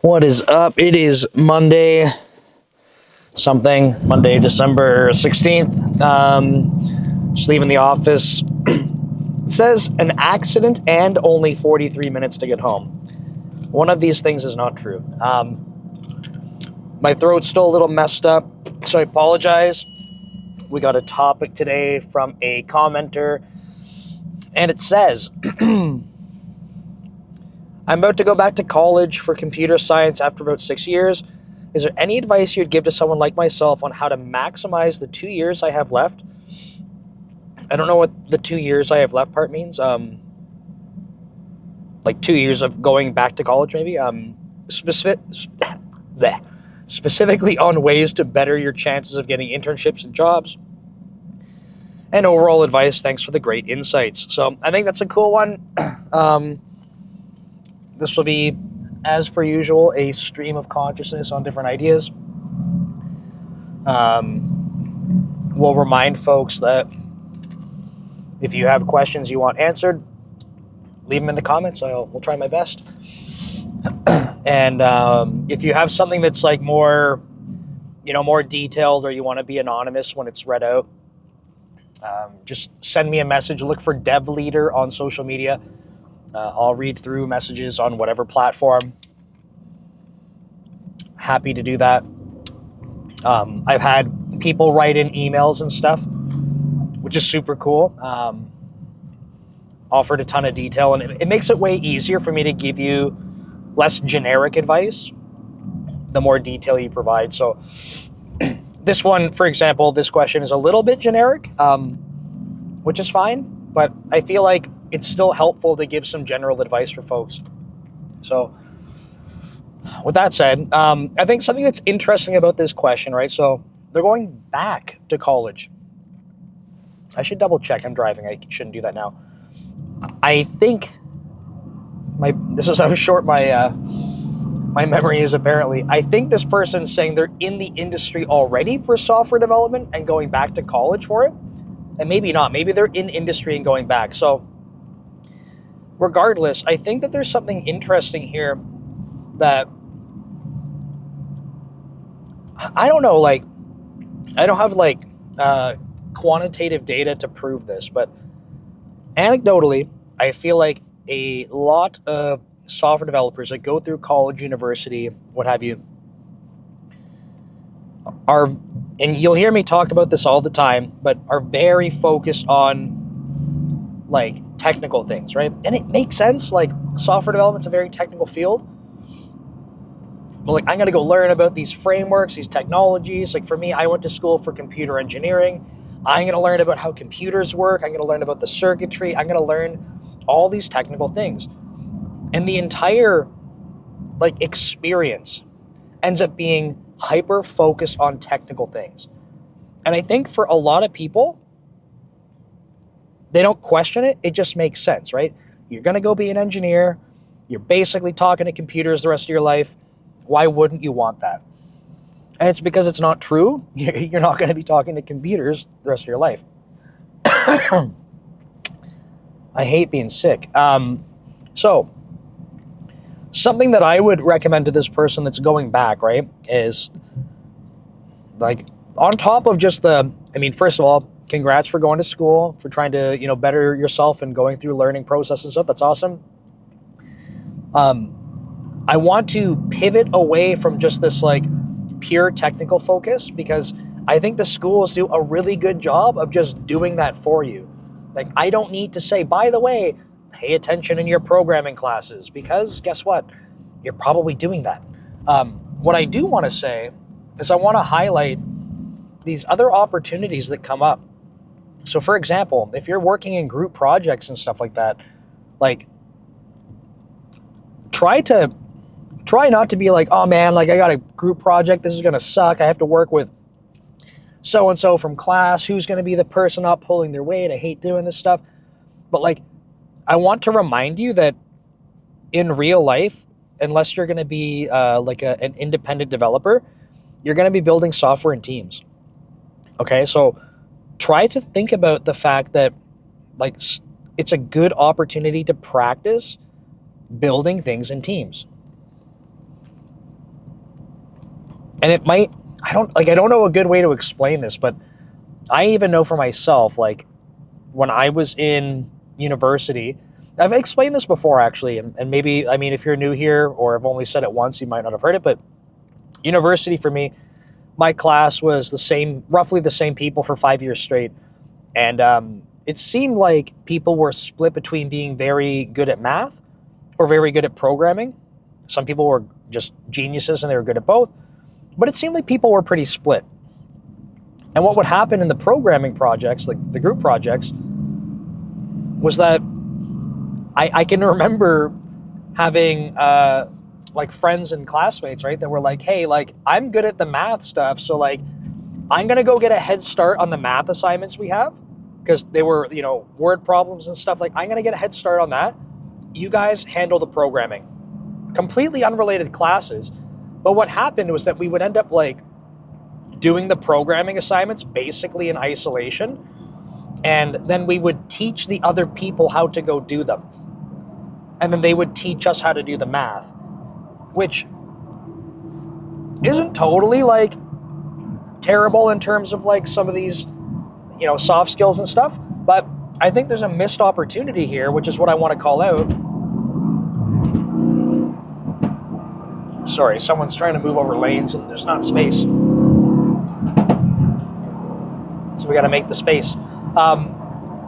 What is up? It is Monday, December 16th. Just leaving the office. It says an accident and only 43 minutes to get home. One of these things is not true. My throat's still a little messed up, so I apologize. We got a topic today from a commenter, and it says, I'm about to go back to college for computer science after about 6 years. Is there any advice you'd give to someone like myself on how to maximize the 2 years I have left? I don't know what the 2 years I have left part means. Like 2 years of going back to college, maybe. Specifically on ways to better your chances of getting internships and jobs. And overall advice, thanks for the great insights. So I think that's a cool one. This will be, as per usual, a stream of consciousness on different ideas. We'll remind folks that if you have questions you want answered, leave them in the comments. We'll try my best. And if you have something that's like more detailed, or you want to be anonymous when it's read out, just send me a message. Look for Dev Leader on social media. I'll read through messages on whatever platform. Happy to do that. I've had people write in emails and stuff, which is super cool. Offered a ton of detail, and it makes it way easier for me to give you less generic advice the more detail you provide. So this one, for example, this question is a little bit generic, which is fine, but I feel like it's still helpful to give some general advice for folks. So with that said, I think something that's interesting about this question, right? So they're going back to college. I should double check. I'm driving. I shouldn't do that now. I think this is how short my memory is apparently. I think this person's saying they're in the industry already for software development and going back to college for it. And maybe not. Maybe they're in industry and going back. So regardless, I think that there's something interesting here that I don't know, like, I don't have like quantitative data to prove this, but anecdotally, I feel like a lot of software developers that go through college, university, what have you, are, and you'll hear me talk about this all the time, but are very focused on like technical things, right? And it makes sense. Like, software development's a very technical field. But like, I'm going to go learn about these frameworks, these technologies. Like, for me, I went to school for computer engineering. I'm going to learn about how computers work. I'm going to learn about the circuitry. I'm going to learn all these technical things. And the entire like experience ends up being hyper focused on technical things. And I think for a lot of people, they don't question it. It just makes sense, right? You're going to go be an engineer. You're basically talking to computers the rest of your life. Why wouldn't you want that? And it's because it's not true. You're not going to be talking to computers the rest of your life. I hate being sick. So something that I would recommend to this person that's going back, right, is like, on top of just first of all, congrats for going to school, for trying to, better yourself and going through learning process and stuff. That's awesome. I want to pivot away from just this like pure technical focus, because I think the schools do a really good job of just doing that for you. Like, I don't need to say, by the way, pay attention in your programming classes, because guess what? You're probably doing that. What I do want to say is I want to highlight these other opportunities that come up. So for example, if you're working in group projects and stuff like that, like, try not to be like, oh man, like, I got a group project, this is going to suck. I have to work with so-and-so from class. Who's going to be the person not pulling their weight? I hate doing this stuff. But like, I want to remind you that in real life, unless you're going to be an independent developer, you're going to be building software in teams. Okay, so try to think about the fact that like, it's a good opportunity to practice building things in teams. And it might, I don't know a good way to explain this, but I even know for myself, like when I was in university, I've explained this before actually, and maybe, I mean, if you're new here or I've only said it once, you might not have heard it, but university for me, my class was roughly the same people for 5 years straight. And it seemed like people were split between being very good at math or very good at programming. Some people were just geniuses and they were good at both. But it seemed like people were pretty split. And what would happen in the programming projects, like the group projects, was that I can remember having like friends and classmates, right, that were like, hey, like I'm good at the math stuff, so like I'm gonna go get a head start on the math assignments we have because they were, word problems and stuff. Like I'm gonna get a head start on that. You guys handle the programming. Completely unrelated classes. But what happened was that we would end up like doing the programming assignments basically in isolation. And then we would teach the other people how to go do them. And then they would teach us how to do the math, which isn't totally like terrible in terms of like some of these, soft skills and stuff. But I think there's a missed opportunity here, which is what I want to call out. Sorry, someone's trying to move over lanes and there's not space. So we got to make the space.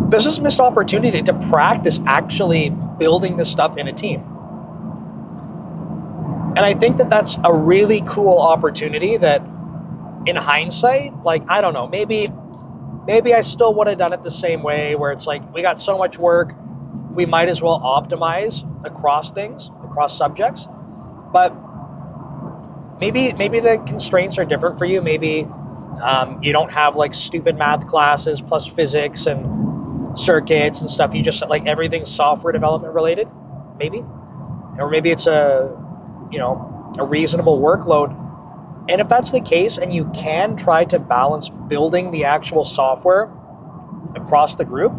There's this missed opportunity to practice actually building this stuff in a team. And I think that that's a really cool opportunity that in hindsight, like, I don't know, maybe I still would have done it the same way where it's like, we got so much work, we might as well optimize across things, across subjects. But maybe the constraints are different for you. Maybe you don't have like stupid math classes plus physics and circuits and stuff. You just like everything's software development related, maybe. Or maybe it's a reasonable workload. And if that's the case and you can try to balance building the actual software across the group,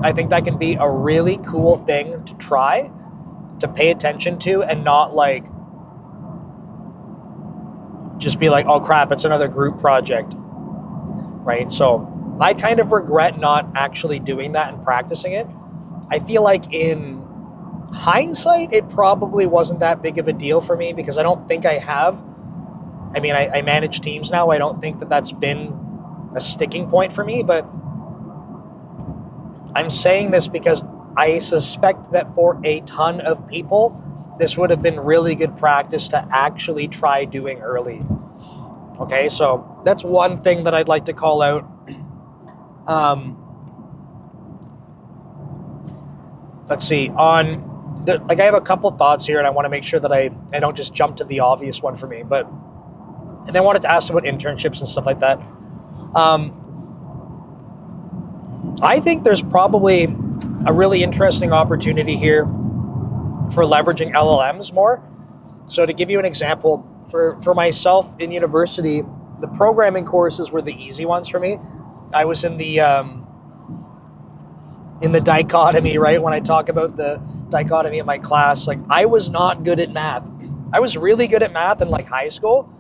I think that can be a really cool thing to try, to pay attention to, and not like just be like, oh crap, it's another group project, right? So I kind of regret not actually doing that and practicing it. I feel like in hindsight, it probably wasn't that big of a deal for me because I don't think I have. I mean, I manage teams now. I don't think that that's been a sticking point for me, but I'm saying this because I suspect that for a ton of people, this would have been really good practice to actually try doing early. Okay, so that's one thing that I'd like to call out. Let's see, I have a couple thoughts here and I want to make sure that I don't just jump to the obvious one for me, and I wanted to ask about internships and stuff like that. I think there's probably a really interesting opportunity here for leveraging LLMs more. So to give you an example, for myself in university, the programming courses were the easy ones for me. I was in the dichotomy, right? When I talk about the dichotomy in my class, like I was not good at math. I was really good at math in like high school.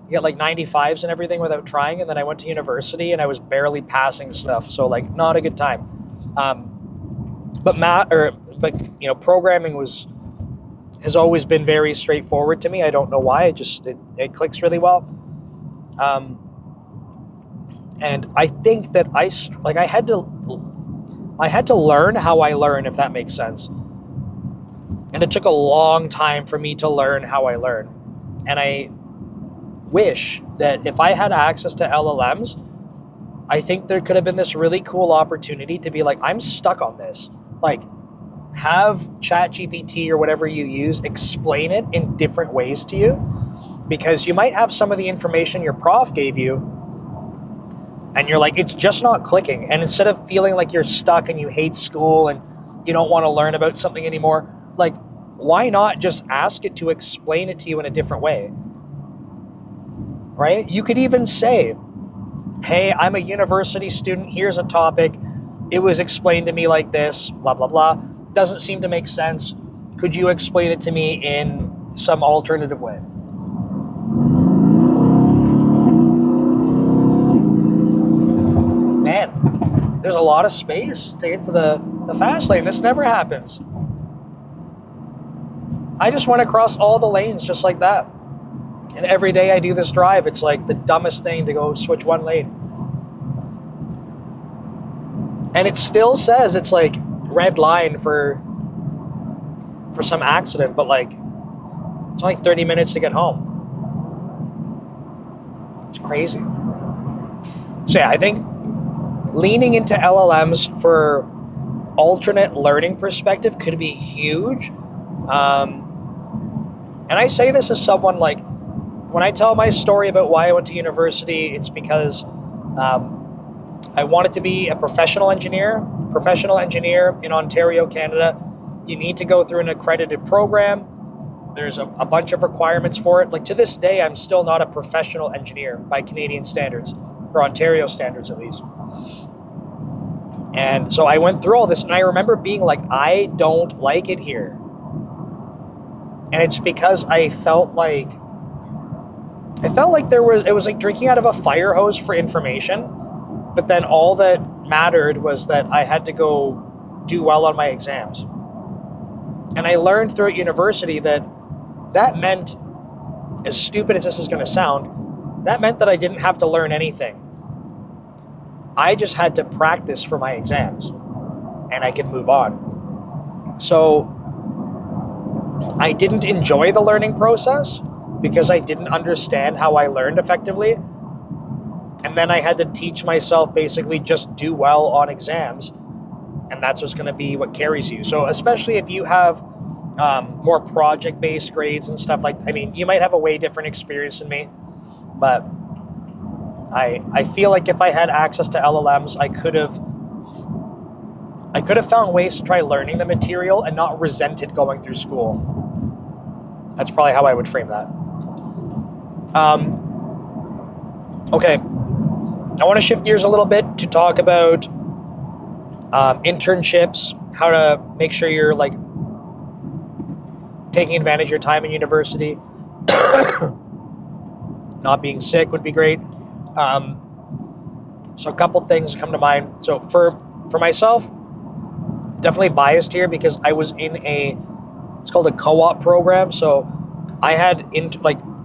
You get like 95s and everything without trying, and then I went to university and I was barely passing stuff, so like not a good time. But programming has always been very straightforward to me. I don't know why. It clicks really well. And I think that I had to learn how I learn, if that makes sense. And it took a long time for me to learn how I learn. And I wish that if I had access to LLMs, I think there could have been this really cool opportunity to be like, I'm stuck on this. Like, have ChatGPT or whatever you use explain it in different ways to you, because you might have some of the information your prof gave you and you're like, it's just not clicking. And instead of feeling like you're stuck and you hate school and you don't want to learn about something anymore, like, why not just ask it to explain it to you in a different way? Right? You could even say, hey, I'm a university student. Here's a topic. It was explained to me like this, blah, blah, blah. Doesn't seem to make sense. Could you explain it to me in some alternative way? there's a lot of space to get to the fast lane. This never happens. I just went across all the lanes just like that. And every day I do this drive, it's like the dumbest thing to go switch one lane. And it still says it's like red line for some accident, but like it's only 30 minutes to get home. It's crazy. So yeah, I think leaning into LLMs for alternate learning perspective could be huge. And I say this as someone like, when I tell my story about why I went to university, it's because I wanted to be a professional engineer in Ontario, Canada. You need to go through an accredited program. There's a bunch of requirements for it. Like to this day, I'm still not a professional engineer by Canadian standards, or Ontario standards at least. And so I went through all this, and I remember being like, I don't like it here. And it's because I felt like it was like drinking out of a fire hose for information, but then all that mattered was that I had to go do well on my exams. And I learned throughout university that meant, as stupid as this is going to sound, that meant that I didn't have to learn anything. I just had to practice for my exams, and I could move on. So I didn't enjoy the learning process because I didn't understand how I learned effectively. And then I had to teach myself basically just do well on exams. And that's what's going to be what carries you. So especially if you have more project-based grades and stuff like, I mean, you might have a way different experience than me, but I feel like if I had access to LLMs, I could have found ways to try learning the material and not resented going through school. That's probably how I would frame that. Okay, I want to shift gears a little bit to talk about internships, how to make sure you're like taking advantage of your time in university. Not being sick would be great. So a couple things come to mind. So for myself, definitely biased here because I was in it's called a co-op program. So I had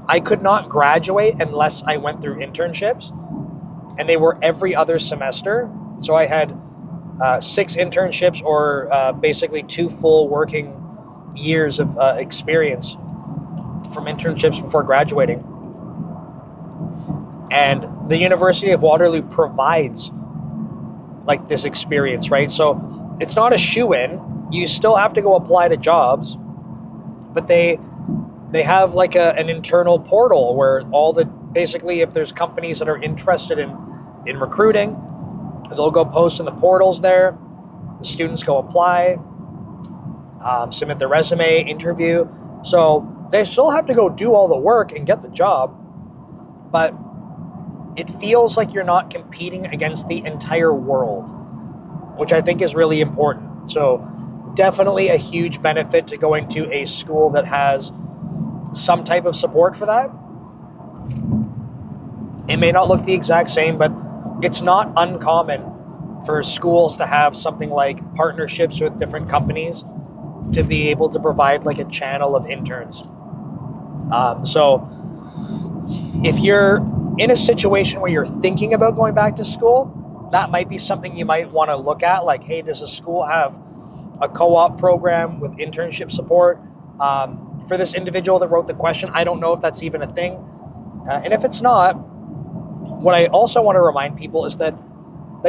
I could not graduate unless I went through internships, and they were every other semester. So I had 6 internships, or basically 2 full working years of experience from internships before graduating. And the University of Waterloo provides like this experience, right? So it's not a shoo-in. You still have to go apply to jobs, but they have like an internal portal where basically if there's companies that are interested in recruiting, they'll go post in the portals there. The students go apply, submit their resume, interview. So they still have to go do all the work and get the job, but it feels like you're not competing against the entire world, which I think is really important. So definitely a huge benefit to going to a school that has some type of support for that. It may not look the exact same, but it's not uncommon for schools to have something like partnerships with different companies to be able to provide like a channel of interns. So if you're in a situation where you're thinking about going back to school, that might be something you might want to look at. Like, hey, does a school have a co-op program with internship support? For this individual that wrote the question, I don't know if that's even a thing. And if it's not, what I also want to remind people is that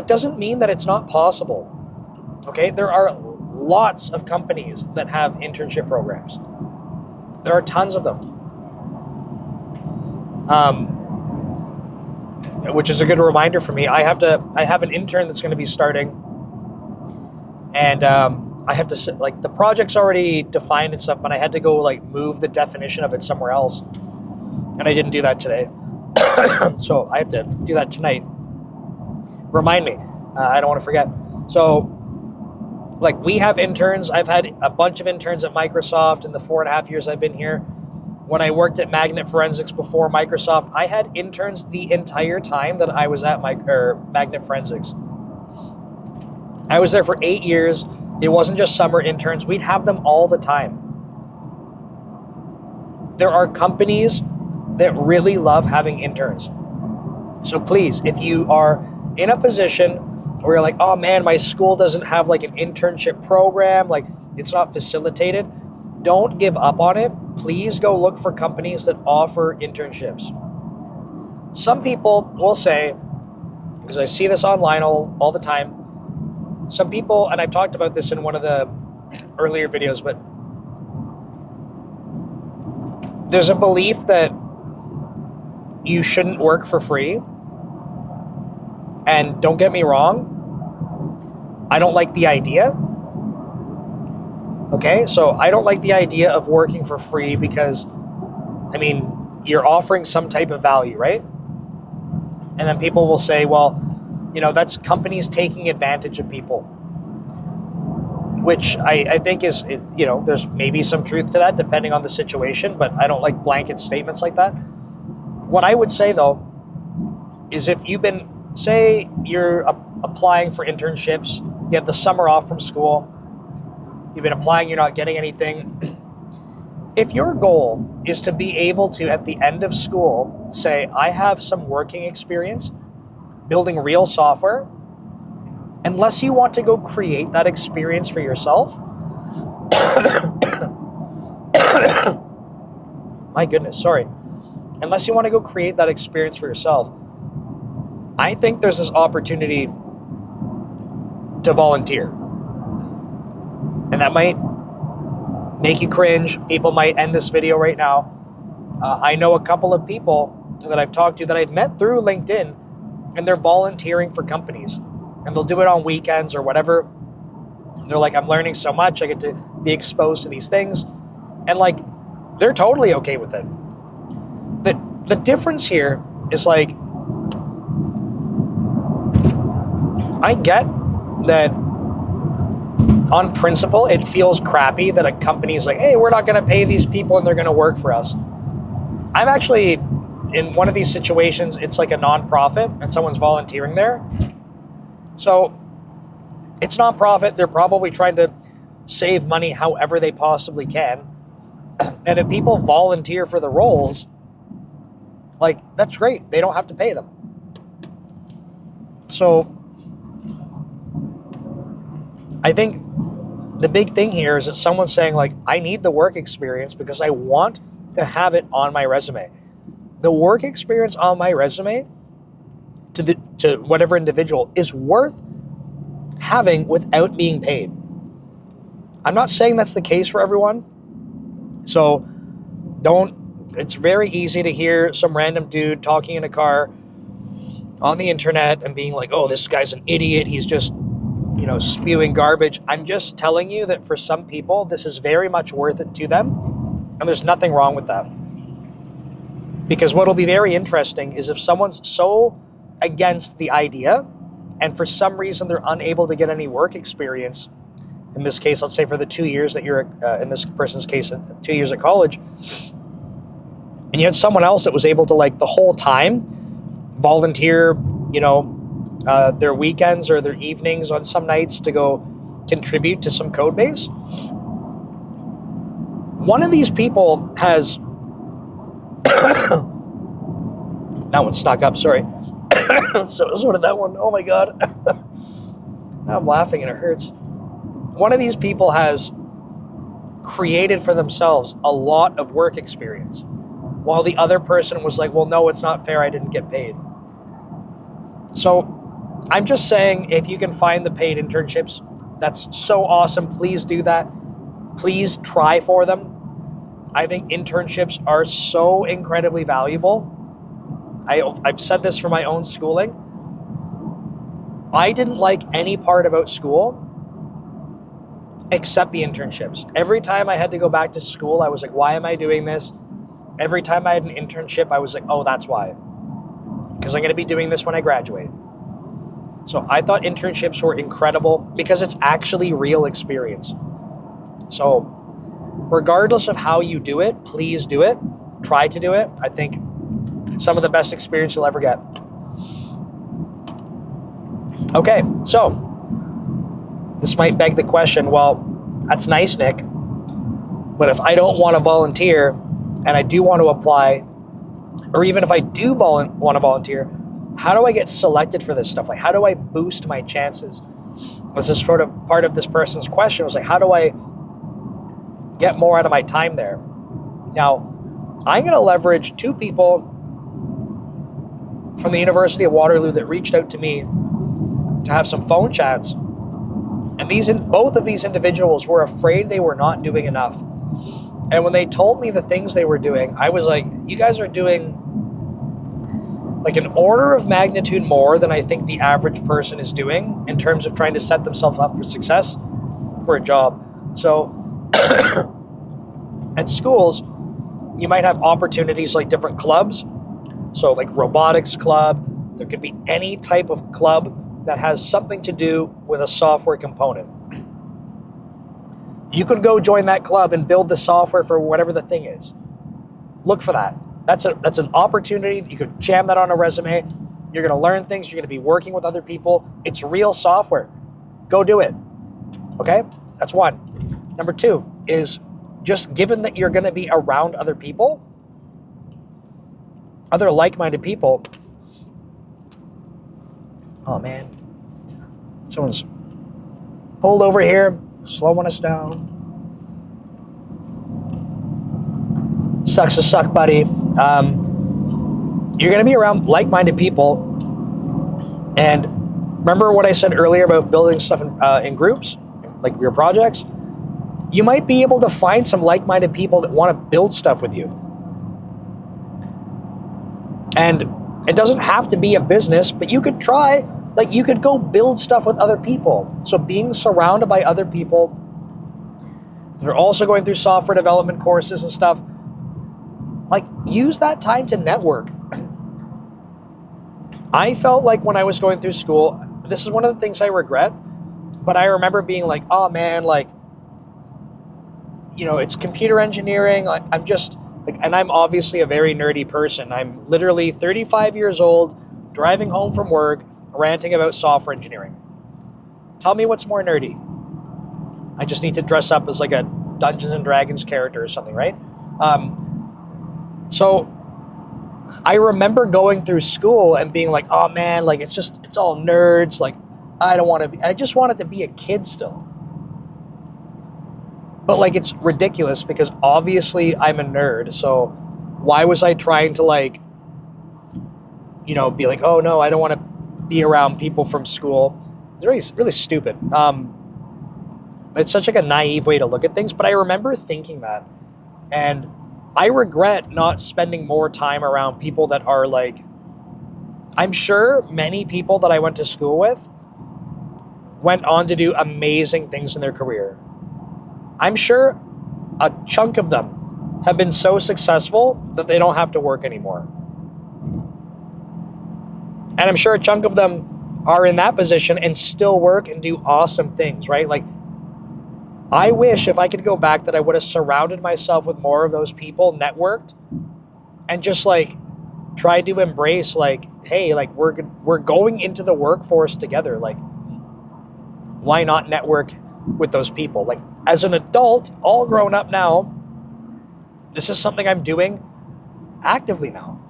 doesn't mean that it's not possible. Okay, there are lots of companies that have internship programs. There are tons of them. Which is a good reminder for me. I have an intern that's going to be starting, and I have to the project's already defined and stuff, but I had to go like move the definition of it somewhere else, and I didn't do that today. So I have to do that tonight. Remind me. I don't want to forget. So, like, we have interns. I've had a bunch of interns at Microsoft in the 4.5 years I've been here. When I worked at Magnet Forensics before Microsoft, I had interns the entire time that I was at Magnet Forensics. I was there for 8 years. It wasn't just summer interns. We'd have them all the time. There are companies that really love having interns. So please, if you are in a position where you're like, oh man, my school doesn't have like an internship program, like it's not facilitated, don't give up on it. Please go look for companies that offer internships. Some people will say, because I see this online all the time, some people, and I've talked about this in one of the earlier videos, but there's a belief that you shouldn't work for free. And don't get me wrong, I don't like the idea. Okay, so I don't like the idea of working for free because, I mean, you're offering some type of value, right? And then people will say, well, that's companies taking advantage of people, which I think is, there's maybe some truth to that depending on the situation, but I don't like blanket statements like that. What I would say though, is if you've been, say you're applying for internships, you have the summer off from school, you've been applying, you're not getting anything. If your goal is to be able to, at the end of school, say, I have some working experience building real software, unless you want to go create that experience for yourself, my goodness, sorry. Unless you want to go create that experience for yourself, I think there's this opportunity to volunteer. And that might make you cringe. People might end this video right now. I know a couple of people that I've talked to that I've met through LinkedIn, and they're volunteering for companies. And they'll do it on weekends or whatever. They're like, I'm learning so much. I get to be exposed to these things. And like, they're totally okay with it. The difference here is like, I get that on principle, it feels crappy that a company is like, hey, we're not going to pay these people and they're going to work for us. I'm actually in one of these situations, it's like a nonprofit and someone's volunteering there. So it's nonprofit. They're probably trying to save money however they possibly can. And if people volunteer for the roles, like, that's great. They don't have to pay them. So I think the big thing here is that someone's saying, like, I need the work experience because I want to have it on my resume. The work experience on my resume to whatever individual is worth having without being paid. I'm not saying that's the case for everyone. So it's very easy to hear some random dude talking in a car on the internet and being like, oh, this guy's an idiot. He's just, spewing garbage. I'm just telling you that for some people, this is very much worth it to them. And there's nothing wrong with that. Because what'll be very interesting is if someone's so against the idea and for some reason they're unable to get any work experience, in this case, let's say for the 2 years that you're, in this person's case, 2 years at college, and you had someone else that was able to, like, the whole time volunteer, their weekends or their evenings on some nights to go contribute to some code base. One of these people has that one stuck up, sorry. So did that one. Oh my God. Now I'm laughing and it hurts. One of these people has created for themselves a lot of work experience, while the other person was like, well, no, it's not fair. I didn't get paid. So I'm just saying, if you can find the paid internships, that's so awesome. Please do that. Please try for them. I think internships are so incredibly valuable. I've said this for my own schooling. I didn't like any part about school except the internships. Every time I had to go back to school, I was like, why am I doing this? Every time I had an internship, I was like, oh, that's why. Because I'm going to be doing this when I graduate. So I thought internships were incredible because it's actually real experience. So regardless of how you do it, please do it. Try to do it. I think it's some of the best experience you'll ever get. Okay, so this might beg the question, well, that's nice, Nick, but if I don't want to volunteer and I do want to apply, or even if I do want to volunteer, how do I get selected for this stuff? Like, how do I boost my chances? This is sort of part of this person's question. It was like, how do I get more out of my time there? Now, I'm going to leverage two people from the University of Waterloo that reached out to me to have some phone chats. And both of these individuals were afraid they were not doing enough. And when they told me the things they were doing, I was like, you guys are doing like an order of magnitude more than I think the average person is doing in terms of trying to set themselves up for success for a job. So at schools, you might have opportunities like different clubs. So like robotics club, there could be any type of club that has something to do with a software component. You could go join that club and build the software for whatever the thing is. Look for that. That's an opportunity. You could jam that on a resume. You're going to learn things. You're going to be working with other people. It's real software. Go do it. Okay? That's one. Number two is just given that you're going to be around other people, other like-minded people. Oh, man. Someone's pulled over here, slowing us down. Sucks to suck, buddy. You're going to be around like-minded people. And remember what I said earlier about building stuff in groups, like your projects? You might be able to find some like-minded people that want to build stuff with you. And it doesn't have to be a business, but you could try, like you could go build stuff with other people. So being surrounded by other people that are also going through software development courses and stuff, like use that time to network. I felt like when I was going through school, this is one of the things I regret, but I remember being like, oh man, like, you know, it's computer engineering. I'm just like, and I'm obviously a very nerdy person. I'm literally 35 years old, driving home from work, ranting about software engineering. Tell me what's more nerdy. I just need to dress up as like a Dungeons and Dragons character or something, right? So I remember going through school and being like, oh man, like it's all nerds. Like I just wanted to be a kid still. But like it's ridiculous because obviously I'm a nerd. So why was I trying to like, you know, be like, oh no, I don't want to be around people from school. It's really, really stupid. It's such like a naive way to look at things. But I remember thinking that. And I regret not spending more time around people that are like, I'm sure many people that I went to school with went on to do amazing things in their career. I'm sure a chunk of them have been so successful that they don't have to work anymore. And I'm sure a chunk of them are in that position and still work and do awesome things, right? Like, I wish if I could go back that I would have surrounded myself with more of those people, networked, and just like tried to embrace like, hey, like we're going into the workforce together. Like, why not network with those people? Like as an adult, all grown up now, this is something I'm doing actively now.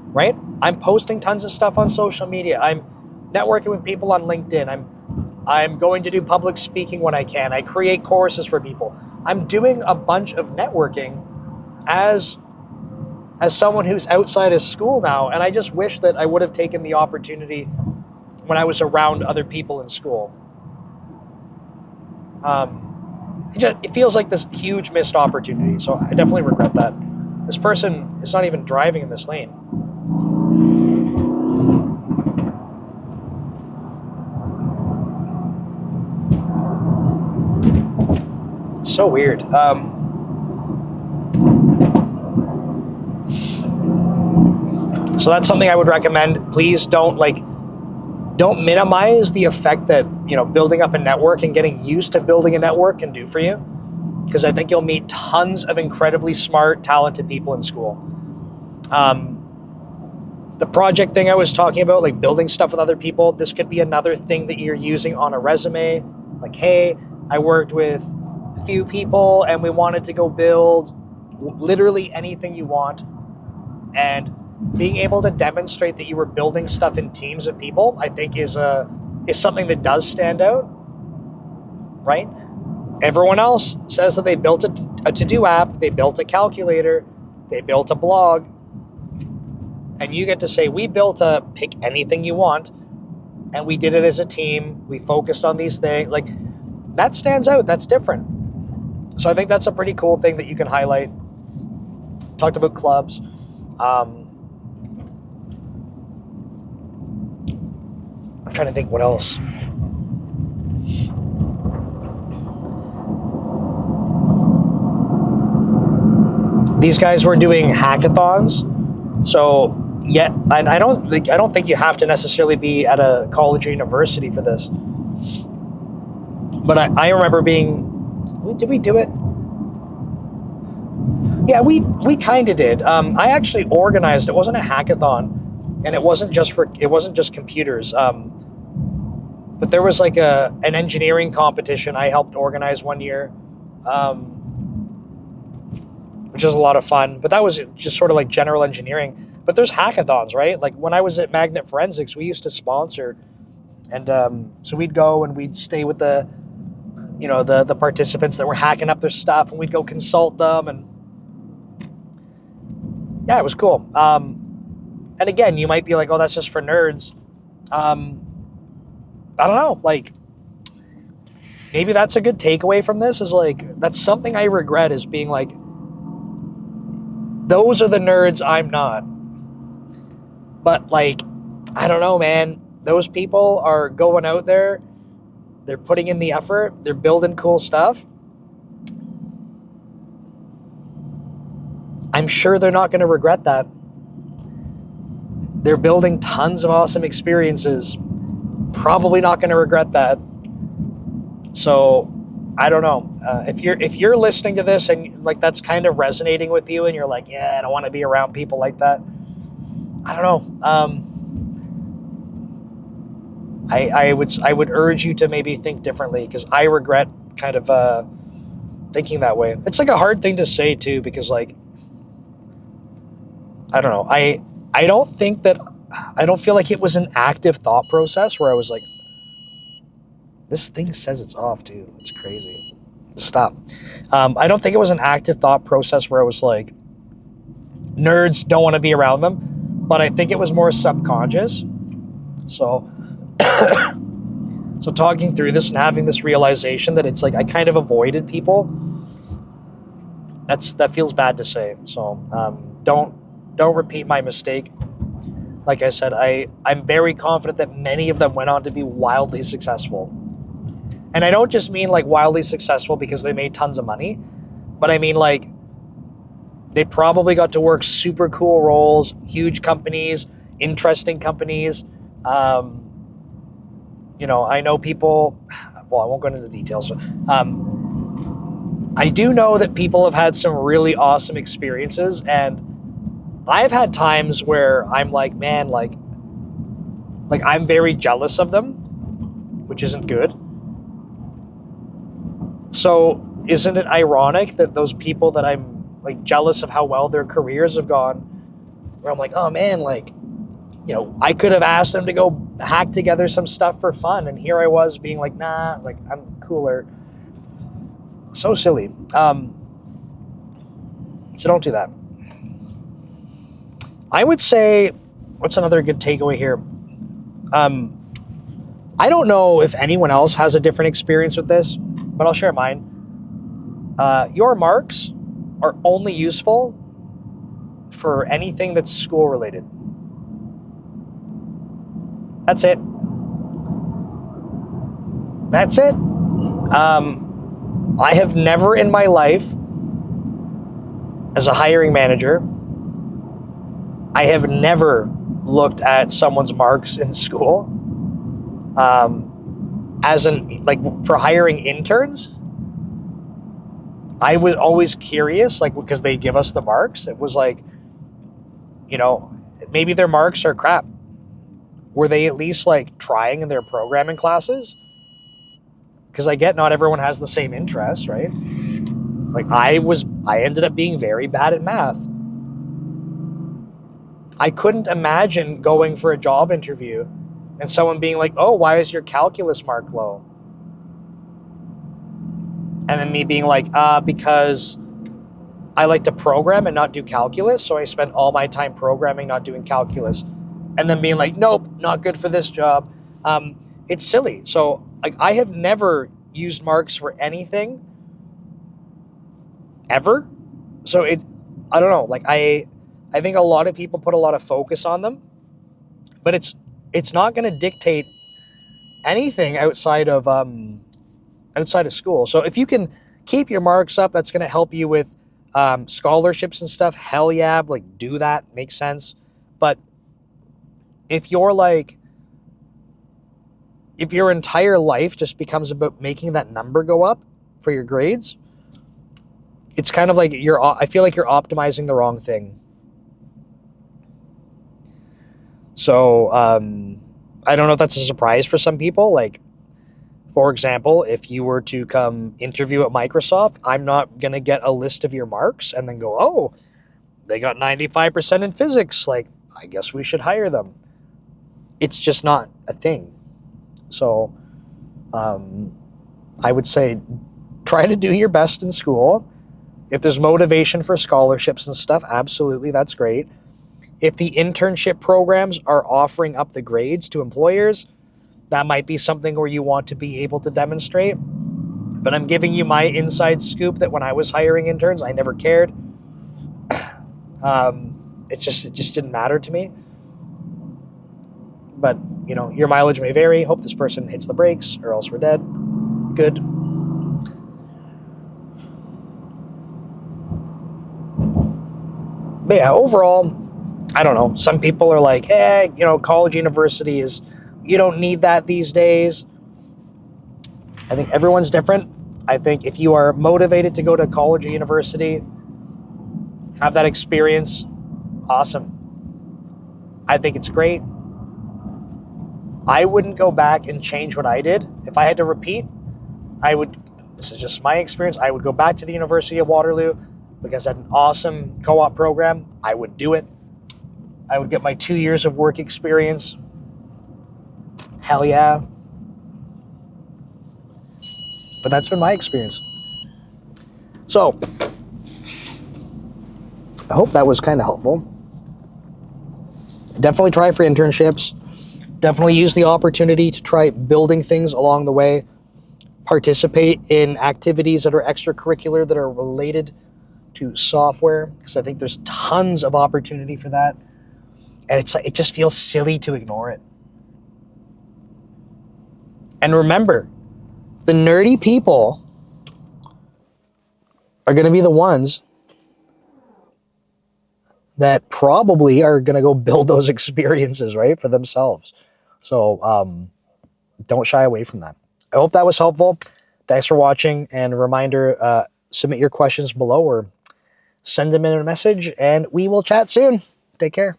Right? I'm posting tons of stuff on social media. I'm networking with people on LinkedIn. I'm going to do public speaking when I can. I create courses for people. I'm doing a bunch of networking as someone who's outside of school now. And I just wish that I would have taken the opportunity when I was around other people in school. It feels like this huge missed opportunity. So I definitely regret that. This person is not even driving in this lane. So weird. So that's something I would recommend. Please don't minimize the effect that, you know, building up a network and getting used to building a network can do for you. Because I think you'll meet tons of incredibly smart, talented people in school. The project thing I was talking about, like building stuff with other people, this could be another thing that you're using on a resume. Like, hey, I worked with a few people and we wanted to go build literally anything you want. And being able to demonstrate that you were building stuff in teams of people, I think is something that does stand out, right? Everyone else says that they built a to-do app, they built a calculator, they built a blog, and you get to say, we built a pick anything you want, and we did it as a team, we focused on these things. Like, that stands out, that's different. So I think that's a pretty cool thing that you can highlight. Talked about clubs. I'm trying to think what else. These guys were doing hackathons. So yeah, and I don't think you have to necessarily be at a college or university for this. But I remember did we do it? Yeah, we kind of did. I actually organized. It wasn't a hackathon, and it wasn't just computers. But there was like an engineering competition I helped organize one year, which was a lot of fun. But that was just sort of like general engineering. But there's hackathons, right? Like when I was at Magnet Forensics, we used to sponsor, and so we'd go and we'd stay with the participants that were hacking up their stuff, and we'd go consult them, and yeah, it was cool. And again, you might be like, oh, that's just for nerds. I don't know, like, maybe that's a good takeaway from this, is like, that's something I regret, is being like, those are the nerds I'm not. But like, I don't know, man, those people are going out there, they're putting in the effort, they're building cool stuff. I'm sure they're not going to regret that. They're building tons of awesome experiences. Probably not going to regret that. So I don't know. If you're listening to this and like that's kind of resonating with you, and you're like, yeah, I don't want to be around people like that. I don't know. I would urge you to maybe think differently, because I regret kind of thinking that way. It's like a hard thing to say too, because like, I don't know. I don't feel like it was an active thought process where I was like, this thing says it's off too. It's crazy. Stop. I don't think it was an active thought process where I was like, nerds don't want to be around them, but I think it was more subconscious. So, so talking through this and having this realization that it's like I kind of avoided people. That feels bad to say. So don't repeat my mistake. Like I said, I'm very confident that many of them went on to be wildly successful. And I don't just mean like wildly successful because they made tons of money, but I mean like they probably got to work super cool roles, huge companies, interesting companies. I know people, well, I won't go into the details. I do know that people have had some really awesome experiences, and I've had times where I'm like, man, like I'm very jealous of them, which isn't good. So isn't it ironic that those people that I'm like jealous of how well their careers have gone, where I'm like, oh man, like, I could have asked them to go hack together some stuff for fun, and here I was being like, nah, like I'm cooler. So silly. So don't do that. I would say, what's another good takeaway here? I don't know if anyone else has a different experience with this, but I'll share mine. Your marks are only useful for anything that's school related. That's it. That's it. I have never in my life, as a hiring manager, I have never looked at someone's marks in school. For hiring interns, I was always curious, like, because they give us the marks. It was like, maybe their marks are crap. Were they at least like trying in their programming classes? Because I get not everyone has the same interests, right? Like I ended up being very bad at math. I couldn't imagine going for a job interview and someone being like, "Oh, why is your calculus mark low?" And then me being like, because I like to program and not do calculus, so I spend all my time programming, not doing calculus." And then being like, "Nope, not good for this job." It's silly. So like I have never used marks for anything ever. So I don't know. Like I think a lot of people put a lot of focus on them, but it's not going to dictate anything outside of school. So if you can keep your marks up, that's going to help you with scholarships and stuff. Hell yeah, like do that. Makes sense. But if you're like, if your entire life just becomes about making that number go up for your grades, it's kind of like I feel like you're optimizing the wrong thing. So I don't know if that's a surprise for some people. Like, for example, if you were to come interview at Microsoft, I'm not going to get a list of your marks and then go, "Oh, they got 95% in physics. Like, I guess we should hire them." It's just not a thing. So I would say try to do your best in school. If there's motivation for scholarships and stuff, absolutely, that's great. If the internship programs are offering up the grades to employers, that might be something where you want to be able to demonstrate. But I'm giving you my inside scoop that when I was hiring interns, I never cared. It just didn't matter to me. But, your mileage may vary. Hope this person hits the brakes or else we're dead. Good. But yeah, overall, I don't know. Some people are like, hey, college, university you don't need that these days. I think everyone's different. I think if you are motivated to go to college or university, have that experience, awesome. I think it's great. I wouldn't go back and change what I did. If I had to repeat, this is just my experience, I would go back to the University of Waterloo because I had an awesome co-op program. I would do it. I would get my 2 years of work experience. Hell yeah. But that's been my experience. So, I hope that was kind of helpful. Definitely try for internships. Definitely use the opportunity to try building things along the way. Participate in activities that are extracurricular that are related to software, because I think there's tons of opportunity for that. And it just feels silly to ignore it. And remember, the nerdy people are going to be the ones that probably are going to go build those experiences, right, for themselves. So don't shy away from that. I hope that was helpful. Thanks for watching. And a reminder, submit your questions below or send them in a message, and we will chat soon. Take care.